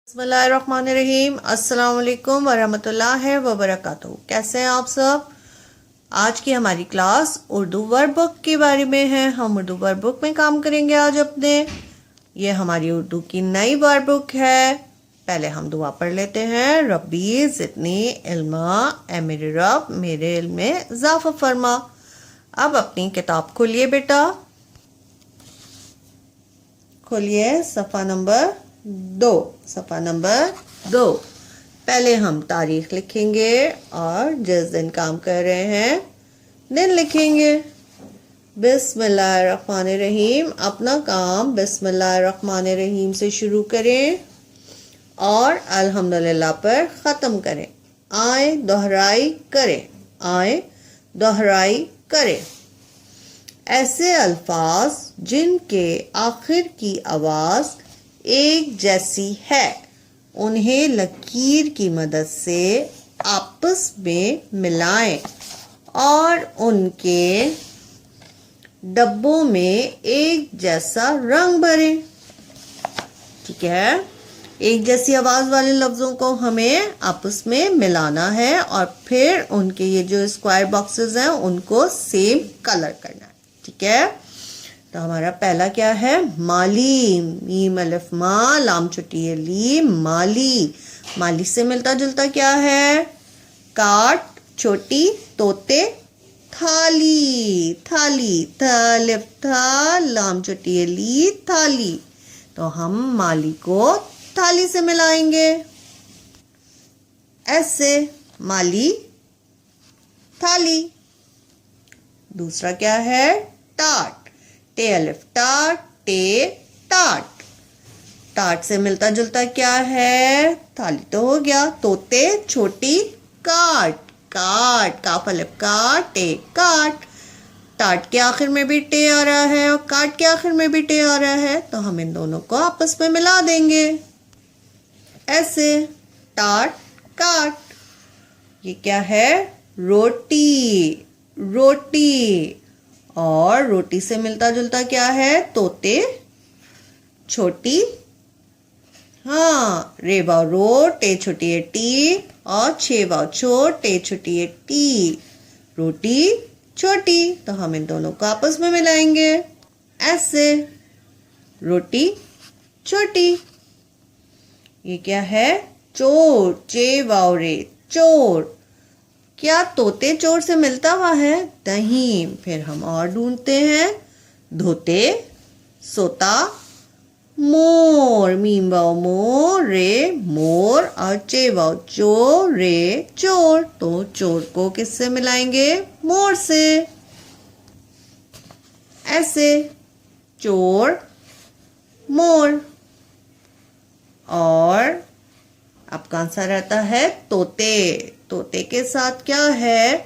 बिस्मिल्लाहिर्रहमानिर्रहीम। अस्सलाम वालेकुम वरहमतुल्लाहि वबरकातुहू। कैसे हैं आप सब। आज की हमारी क्लास उर्दू वर्ब बुक के बारे में है। हम उर्दू वर्ब बुक में काम करेंगे आज अपने। ये हमारी उर्दू की नई वर्ब बुक है। पहले हम दुआ पढ़ लेते हैं। रब्बी ज़िदनी इल्मा, ए मेरे रब मेरे इल्म में इजाफा फरमा। अब अपनी किताब खोलिए बेटा, खोलिए सफ़ा नंबर 2। पहले हम तारीख लिखेंगे और जिस दिन काम कर रहे हैं दिन लिखेंगे। बिस्मिल्लाहिर्रहमानिर्रहीम। अपना काम बिस्मिल्लाहिर्रहमानिर्रहीम से शुरू करें और अल्हम्दुलिल्लाह पर ख़त्म करें। आए दोहराई करें, आए दोहराई करें। ऐसे अल्फाज जिनके आखिर की आवाज़ एक जैसी है, उन्हें लकीर की मदद से आपस में मिलाएं और उनके डब्बों में एक जैसा रंग भरें। ठीक है, एक जैसी आवाज़ वाले लफ्ज़ों को हमें आपस में मिलाना है और फिर उनके ये जो स्क्वायर बॉक्सेस हैं उनको सेम कलर करना है। ठीक है, तो हमारा पहला क्या है, माली। मीम अलिफ मा लाम छोटी ली, माली। माली से मिलता जुलता क्या है, काट छोटी तोते थाली, थाली थालिफ था लाम छोटी ली थाली। तो हम माली को थाली से मिलाएंगे ऐसे, माली थाली। दूसरा क्या है, टाट। टे अलिफ टाट, टे टाट। टाट से मिलता जुलता क्या है, थाली तो हो गया। तोते छोटी काट, काट काफ अलिफ काट, टे काट। टाट के आखिर में भी टे आ रहा है और काट के आखिर में भी टे आ रहा है, तो हम इन दोनों को आपस में मिला देंगे ऐसे, टाट काट। ये क्या है, रोटी, रोटी। और रोटी से मिलता जुलता क्या है, तोते छोटी, हाँ, रे वाव रो, टे छोटी है टी और छे वाव छो, टे छोटी है टी, रोटी छोटी। तो हम इन दोनों को आपस में मिलाएंगे ऐसे, रोटी छोटी। ये क्या है, चोर। चे वाव रे चोर। क्या तोते चोर से मिलता हुआ है, नहीं। फिर हम और ढूंढते हैं, धोते सोता मोर। मीम वाव मोर, रे मोर और चे वाव चोर, रे चोर। तो चोर को किससे मिलाएंगे, मोर से ऐसे, चोर मोर। और अब कौन सा रहता है, तोते। तोते के साथ क्या है,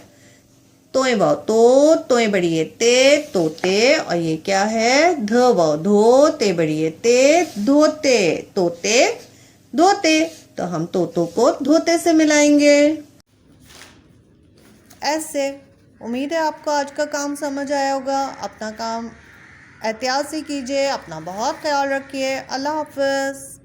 तोए वाव तो, तोए बड़ी है ते, तोते। और ये क्या है, ध वाव धो, ते बड़ी है ते, धोते। तोते धोते। तो हम तोतों को धोते से मिलाएंगे ऐसे। उम्मीद है आपको आज का काम समझ आया होगा। अपना काम एहतियात से कीजिए, अपना बहुत ख्याल रखिए। अल्लाह हाफ़िज़।